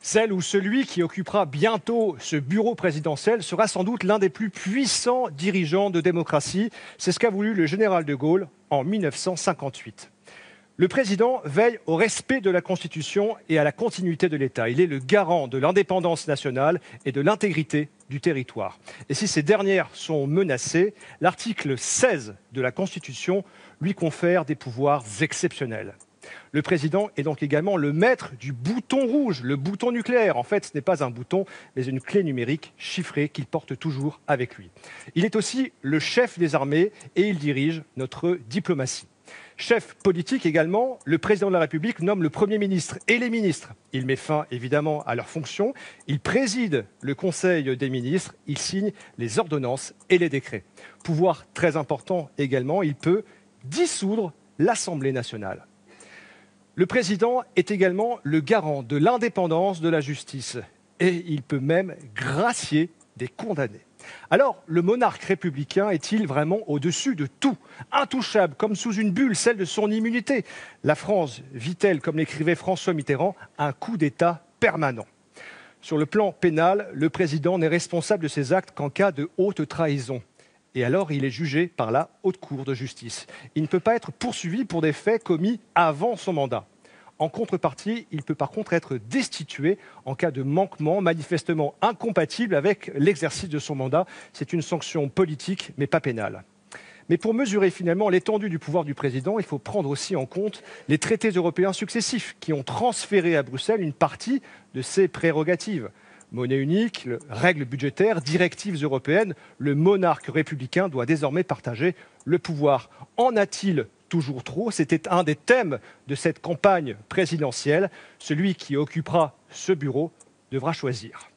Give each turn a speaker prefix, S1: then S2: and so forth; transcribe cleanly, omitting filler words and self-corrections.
S1: Celle ou celui qui occupera bientôt ce bureau présidentiel sera sans doute l'un des plus puissants dirigeants de démocratie. C'est ce qu'a voulu le général de Gaulle en 1958. Le président veille au respect de la Constitution et à la continuité de l'État. Il est le garant de l'indépendance nationale et de l'intégrité du territoire. Et si ces dernières sont menacées, l'article 16 de la Constitution lui confère des pouvoirs exceptionnels. Le président est donc également le maître du bouton rouge, le bouton nucléaire. En fait, ce n'est pas un bouton, mais une clé numérique chiffrée qu'il porte toujours avec lui. Il est aussi le chef des armées et il dirige notre diplomatie. Chef politique également, le président de la République nomme le Premier ministre et les ministres. Il met fin évidemment à leurs fonctions. Il préside le Conseil des ministres. Il signe les ordonnances et les décrets. Pouvoir très important également, il peut dissoudre l'Assemblée nationale. Le président est également le garant de l'indépendance de la justice et il peut même gracier des condamnés. Alors, le monarque républicain est-il vraiment au-dessus de tout, intouchable, comme sous une bulle, celle de son immunité? La France vit-elle, comme l'écrivait François Mitterrand, un coup d'État permanent? Sur le plan pénal, le président n'est responsable de ses actes qu'en cas de haute trahison. Et alors, il est jugé par la Haute Cour de justice. Il ne peut pas être poursuivi pour des faits commis avant son mandat. En contrepartie, il peut par contre être destitué en cas de manquement manifestement incompatible avec l'exercice de son mandat. C'est une sanction politique, mais pas pénale. Mais pour mesurer finalement l'étendue du pouvoir du président, il faut prendre aussi en compte les traités européens successifs qui ont transféré à Bruxelles une partie de ses prérogatives. Monnaie unique, règles budgétaires, directives européennes, le monarque républicain doit désormais partager le pouvoir. En a-t-il toujours trop? C'était un des thèmes de cette campagne présidentielle. Celui qui occupera ce bureau devra choisir.